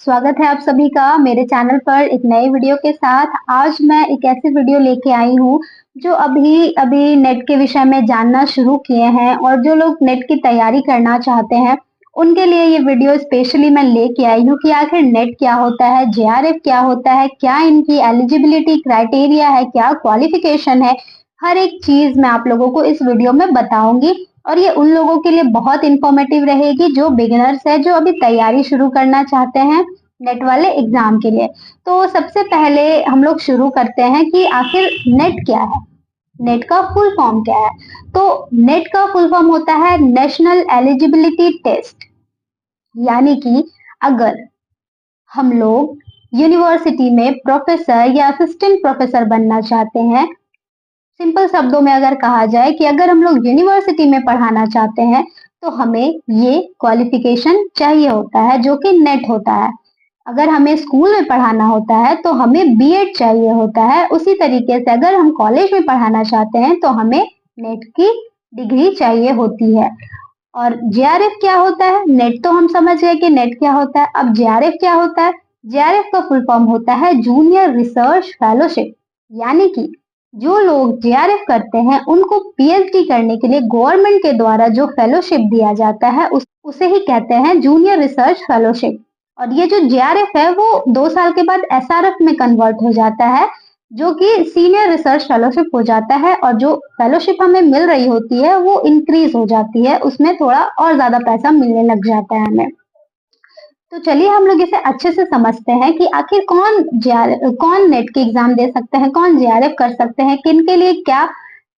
स्वागत है आप सभी का मेरे चैनल पर एक नए वीडियो के साथ। आज मैं एक ऐसी वीडियो लेके आई हूँ जो अभी अभी नेट के विषय में जानना शुरू किए हैं और जो लोग नेट की तैयारी करना चाहते हैं उनके लिए ये वीडियो स्पेशली मैं लेके आई हूँ कि आखिर नेट क्या होता है, जेआरएफ क्या होता है, क्या इनकी एलिजिबिलिटी क्राइटेरिया है, क्या क्वालिफिकेशन है। हर एक चीज मैं आप लोगों को इस वीडियो में बताऊंगी और ये उन लोगों के लिए बहुत इंफॉर्मेटिव रहेगी जो बिगिनर्स है, जो अभी तैयारी शुरू करना चाहते हैं नेट वाले एग्जाम के लिए। तो सबसे पहले हम लोग शुरू करते हैं कि आखिर नेट क्या है, नेट का फुल फॉर्म क्या है। तो नेट का फुल फॉर्म होता है नेशनल एलिजिबिलिटी टेस्ट। यानी कि अगर हम लोग यूनिवर्सिटी में प्रोफेसर या असिस्टेंट प्रोफेसर बनना चाहते हैं, सिंपल शब्दों में अगर कहा जाए कि अगर हम लोग यूनिवर्सिटी में पढ़ाना चाहते हैं तो हमें ये क्वालिफिकेशन चाहिए होता है जो कि नेट होता है। अगर हमें स्कूल में पढ़ाना होता है तो हमें बीएड चाहिए होता है। उसी तरीके से अगर हम कॉलेज में पढ़ाना चाहते हैं तो हमें नेट की डिग्री चाहिए होती है। और जेआरएफ क्या होता है? नेट तो हम समझ गए कि नेट क्या होता है। अब जेआरएफ क्या होता है? जेआरएफ का फुल फॉर्म होता है जूनियर रिसर्च फेलोशिप। यानी कि जो लोग जेआरएफ करते हैं उनको पीएचडी करने के लिए गवर्नमेंट के द्वारा जो फेलोशिप दिया जाता है उसे ही कहते हैं जूनियर रिसर्च फेलोशिप। और ये जो जेआरएफ है वो 2 साल के बाद एसआरएफ में कन्वर्ट हो जाता है जो कि सीनियर रिसर्च फेलोशिप हो जाता है। और जो फेलोशिप हमें मिल रही होती है वो इंक्रीज हो जाती है, उसमें थोड़ा और ज्यादा पैसा मिलने लग जाता है हमें। तो चलिए हम लोग इसे अच्छे से समझते हैं कि आखिर कौन नेट के एग्जाम दे सकते हैं, कौन जेआरएफ कर सकते हैं, किन के लिए क्या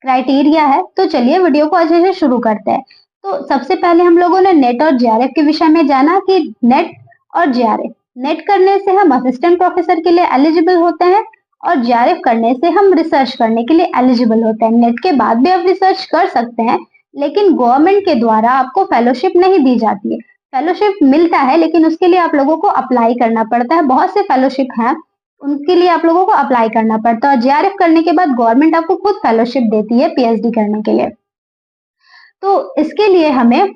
क्राइटेरिया है। तो चलिए वीडियो को अच्छे से शुरू करते हैं। तो सबसे पहले हम लोगों ने नेट और जेआरएफ के विषय में जाना कि नेट और जेआरएफ, नेट करने से हम असिस्टेंट प्रोफेसर के लिए एलिजिबल होते हैं और जेआरएफ करने से हम रिसर्च करने के लिए एलिजिबल होते हैं। नेट के बाद भी आप रिसर्च कर सकते हैं लेकिन गवर्नमेंट के द्वारा आपको फेलोशिप नहीं दी जाती है। फेलोशिप मिलता है लेकिन उसके लिए आप लोगों को अप्लाई करना पड़ता है। बहुत से फेलोशिप हैं उनके लिए आप लोगों को अप्लाई करना पड़ता है और जेआरएफ करने के बाद गवर्नमेंट आपको खुद फेलोशिप देती है पीएचडी करने के लिए। तो इसके लिए हमें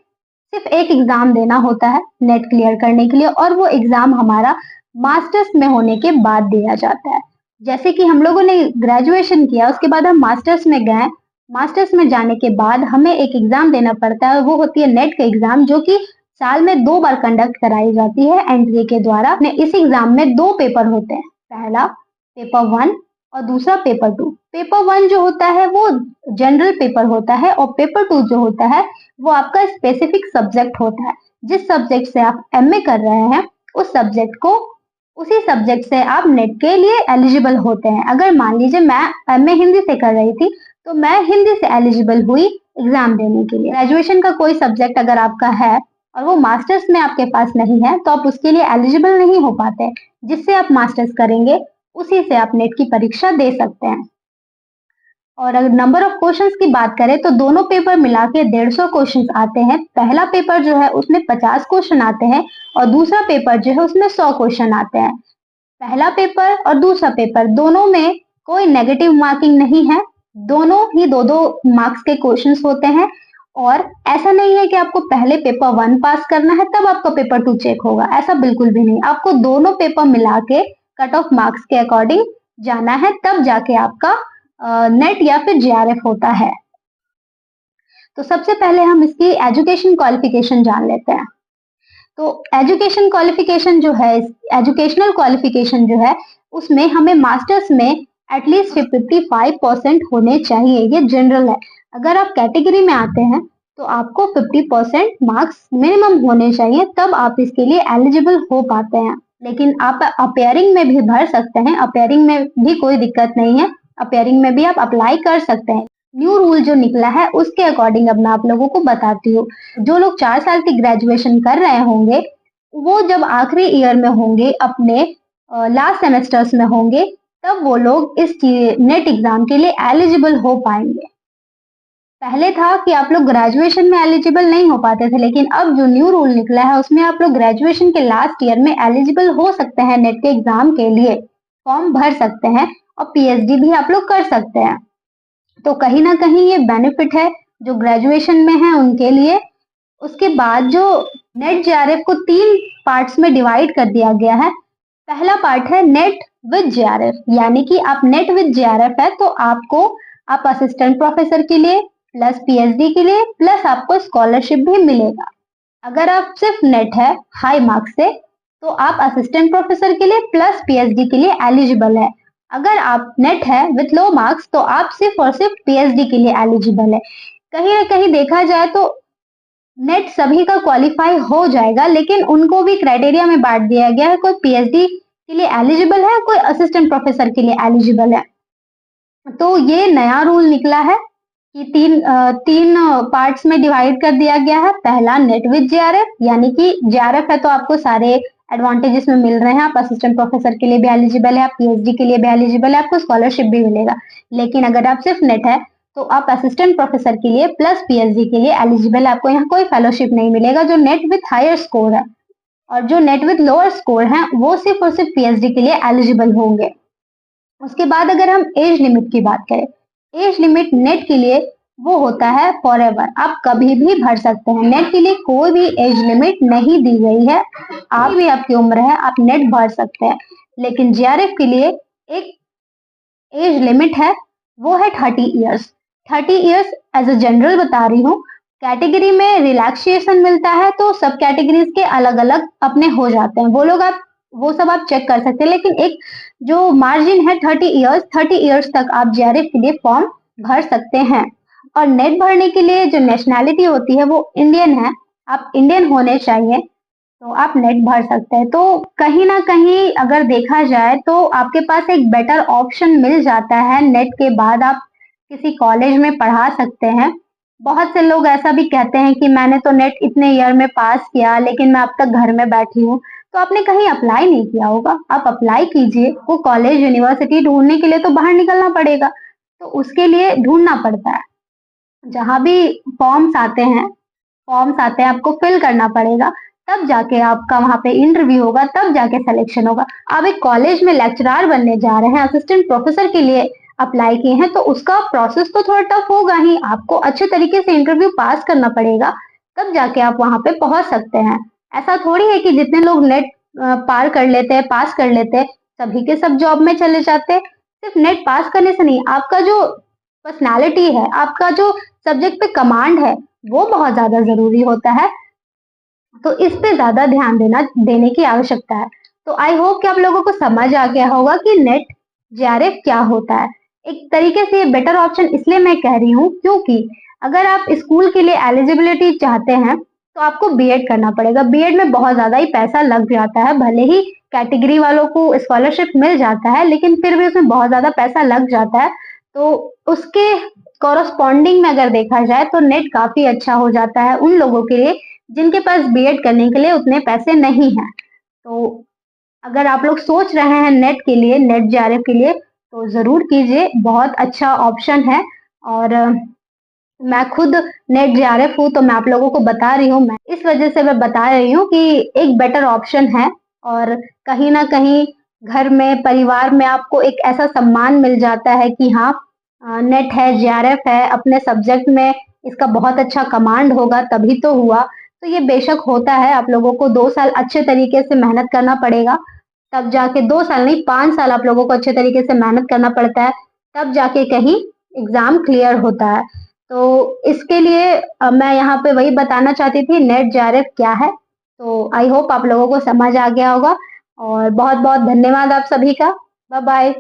सिर्फ एक एग्जाम देना होता है नेट क्लियर करने के लिए और वो एग्जाम हमारा मास्टर्स में होने के बाद दिया जाता है। जैसे कि हम लोगों ने ग्रेजुएशन किया उसके बाद हम मास्टर्स में गए, मास्टर्स में जाने के बाद हमें एक एग्जाम देना पड़ता है, वो होती है नेट का एग्जाम जो कि साल में 2 बार कंडक्ट कराई जाती है एनटीए के द्वारा। इस एग्जाम में 2 पेपर होते हैं, पहला पेपर 1 और दूसरा पेपर 2। पेपर 1 जो होता है वो जनरल पेपर होता है और पेपर 2 जो होता है वो आपका स्पेसिफिक सब्जेक्ट होता है। जिस सब्जेक्ट से आप एमए कर रहे हैं उस सब्जेक्ट को, उसी सब्जेक्ट से आप नेट के लिए एलिजिबल होते हैं। अगर मान लीजिए मैं एमए हिंदी से कर रही थी तो मैं हिंदी से एलिजिबल हुई एग्जाम देने के लिए। ग्रेजुएशन का कोई सब्जेक्ट अगर आपका है और वो मास्टर्स में आपके पास नहीं है तो आप उसके लिए एलिजिबल नहीं हो पाते। जिससे आप मास्टर्स करेंगे उसी से आप नेट की परीक्षा दे सकते हैं। और अगर नंबर ऑफ क्वेश्चंस की बात करें तो दोनों पेपर मिला के 150 क्वेश्चंस आते हैं। पहला पेपर जो है उसमें 50 क्वेश्चन आते हैं और दूसरा पेपर जो है उसमें 100 क्वेश्चन आते हैं। पहला पेपर और दूसरा पेपर दोनों में कोई नेगेटिव मार्किंग नहीं है, दोनों ही 2-2 मार्क्स के क्वेश्चंस होते हैं। और ऐसा नहीं है कि आपको पहले पेपर 1 पास करना है तब आपका पेपर 2 चेक होगा, ऐसा बिल्कुल भी नहीं। आपको दोनों पेपर मिला के कट ऑफ मार्क्स के अकॉर्डिंग जाना है, तब जाके आपका नेट या फिर जेआरएफ होता है। तो सबसे पहले हम इसकी एजुकेशन क्वालिफिकेशन जान लेते हैं। तो एजुकेशन क्वालिफिकेशन जो है, एजुकेशनल क्वालिफिकेशन जो है उसमें हमें मास्टर्स में एटलीस्ट 55% होने चाहिए। ये जनरल है। अगर आप कैटेगरी में आते हैं तो आपको 50% मार्क्स मिनिमम होने चाहिए, तब आप इसके लिए एलिजिबल हो पाते हैं। लेकिन आप अपेयरिंग में भी भर सकते हैं, अपेयरिंग में भी कोई दिक्कत नहीं है, अपेयरिंग में भी आप अप्लाई कर सकते हैं। न्यू रूल जो निकला है उसके अकॉर्डिंग अब मैं आप लोगों को बताती हूँ। जो लोग 4 साल की ग्रेजुएशन कर रहे होंगे वो जब आखिरी ईयर में होंगे, अपने लास्ट सेमेस्टर्स में होंगे, तब वो लोग इस नेट एग्जाम के लिए एलिजिबल हो पाएंगे। पहले था कि आप लोग ग्रेजुएशन में एलिजिबल नहीं हो पाते थे, लेकिन अब जो न्यू रूल निकला है उसमें आप लोग ग्रेजुएशन के लास्ट ईयर में एलिजिबल हो सकते हैं नेट के एग्जाम के लिए, फॉर्म भर सकते हैं और पीएचडी भी आप लोग कर सकते हैं। तो कहीं ना कहीं ये बेनिफिट है जो ग्रेजुएशन में है उनके लिए। उसके बाद जो नेट जेआरएफ को 3 पार्ट्स में डिवाइड कर दिया गया है। पहला पार्ट है नेट विद जेआरएफ, यानी कि आप नेट विद जेआरएफ है तो आप असिस्टेंट प्रोफेसर के लिए प्लस पीएचडी के लिए प्लस आपको स्कॉलरशिप भी मिलेगा। अगर आप सिर्फ नेट है हाई मार्क्स से तो आप असिस्टेंट प्रोफेसर के लिए प्लस पीएचडी के लिए एलिजिबल है। अगर आप नेट है विथ लो मार्क्स तो आप सिर्फ और सिर्फ पीएचडी के लिए एलिजिबल है। कहीं ना कहीं देखा जाए तो नेट सभी का क्वालिफाई हो जाएगा, लेकिन उनको भी क्राइटेरिया में बांट दिया गया है, कोई पीएचडी के लिए एलिजिबल है, कोई असिस्टेंट प्रोफेसर के लिए एलिजिबल है। तो ये नया रूल निकला है कि तीन पार्ट्स में डिवाइड कर दिया गया है। पहला नेट विद जेआरएफ, यानी कि जेआरएफ है तो आपको सारे एडवांटेजेस में मिल रहे हैं, आप असिस्टेंट प्रोफेसर के लिए भी एलिजिबल है, आप पीएचडी के लिए भी एलिजिबल है, आपको स्कॉलरशिप भी मिलेगा। लेकिन अगर आप सिर्फ नेट है तो आप असिस्टेंट प्रोफेसर के लिए प्लस पीएचडी के लिए एलिजिबल है, आपको यहाँ कोई फेलोशिप नहीं मिलेगा। जो नेट विथ हायर स्कोर है और जो नेट विथ लोअर स्कोर है वो सिर्फ और सिर्फ पीएचडी के लिए एलिजिबल होंगे। उसके बाद अगर हम एज लिमिट की बात करें, एज लिमिट नेट के लिए वो होता है फॉरएवर, आप कभी भी भर सकते हैं। नेट के लिए कोई भी एज लिमिट नहीं दी गई है, आप भी आपकी उम्र है आप नेट भर सकते हैं। लेकिन जेआरएफ के लिए एक एज लिमिट है, वो है 30 years. 30 years as a general बता रही हूँ। कैटेगरी में रिलैक्सेशन मिलता है तो सब कैटेगरीज के अलग अलग अपने हो जाते हैं, वो सब आप चेक कर सकते हैं। लेकिन एक जो मार्जिन है 30 ईयर्स तक आप जेआरएफ के लिए फॉर्म भर सकते हैं। और नेट भरने के लिए जो नेशनैलिटी होती है वो इंडियन है, आप इंडियन होने चाहिए तो आप नेट भर सकते हैं। तो कहीं ना कहीं अगर देखा जाए तो आपके पास एक बेटर ऑप्शन मिल जाता है। नेट के बाद आप किसी कॉलेज में पढ़ा सकते हैं। बहुत से लोग ऐसा भी कहते हैं कि मैंने तो नेट इतने ईयर में पास किया लेकिन मैं अब तक घर में बैठी हूँ। तो आपने कहीं अप्लाई नहीं किया होगा, आप अप्लाई कीजिए। वो कॉलेज यूनिवर्सिटी ढूंढने के लिए तो बाहर निकलना पड़ेगा, तो उसके लिए ढूंढना पड़ता है। जहाँ भी फॉर्म्स आते हैं आपको फिल करना पड़ेगा, तब जाके आपका वहाँ पे इंटरव्यू होगा, तब जाके सिलेक्शन होगा। आप एक कॉलेज में लेक्चरर बनने जा रहे हैं, असिस्टेंट प्रोफेसर के लिए अप्लाई किए हैं, तो उसका प्रोसेस तो थोड़ा टफ होगा ही। आपको अच्छे तरीके से इंटरव्यू पास करना पड़ेगा, तब जाके आप वहाँ पे पहुंच सकते हैं। ऐसा थोड़ी है कि जितने लोग नेट पार कर लेते हैं, पास कर लेते हैं, सभी के सब जॉब में चले जाते हैं। सिर्फ नेट पास करने से नहीं, आपका जो पर्सनैलिटी है, आपका जो सब्जेक्ट पे कमांड है, वो बहुत ज्यादा जरूरी होता है। तो इस पे ज्यादा ध्यान देने की आवश्यकता है। तो आई होप कि आप लोगों को समझ आ गया होगा कि नेट जेआरएफ क्या होता है। एक तरीके से ये बेटर ऑप्शन इसलिए मैं कह रही हूँ क्योंकि अगर आप स्कूल के लिए एलिजिबिलिटी चाहते हैं तो आपको बीएड करना पड़ेगा। बीएड में बहुत ज्यादा ही पैसा लग जाता है, भले ही कैटेगरी वालों को स्कॉलरशिप मिल जाता है लेकिन फिर भी उसमें बहुत ज्यादा पैसा लग जाता है। तो उसके कॉरस्पॉन्डिंग में अगर देखा जाए तो नेट काफी अच्छा हो जाता है उन लोगों के लिए जिनके पास बीएड करने के लिए उतने पैसे नहीं हैं। तो अगर आप लोग सोच रहे हैं नेट के लिए, नेट जेआरएफ के लिए, तो जरूर कीजिए, बहुत अच्छा ऑप्शन है। और मैं खुद नेट जेआरएफ हूँ तो मैं आप लोगों को बता रही हूँ, मैं इस वजह से मैं बता रही हूँ कि एक बेटर ऑप्शन है। और कहीं ना कहीं घर में परिवार में आपको एक ऐसा सम्मान मिल जाता है कि हाँ नेट है, जेआरएफ है, अपने सब्जेक्ट में इसका बहुत अच्छा कमांड होगा तभी तो हुआ। तो ये बेशक होता है, आप लोगों को 2 साल अच्छे तरीके से मेहनत करना पड़ेगा, तब जाके 2 साल नहीं 5 साल आप लोगों को अच्छे तरीके से मेहनत करना पड़ता है, तब जाके कहीं एग्जाम क्लियर होता है। तो इसके लिए मैं यहाँ पे वही बताना चाहती थी नेट जेआरएफ क्या है। तो आई होप आप लोगों को समझ आ गया होगा और बहुत बहुत धन्यवाद आप सभी का। Bye bye.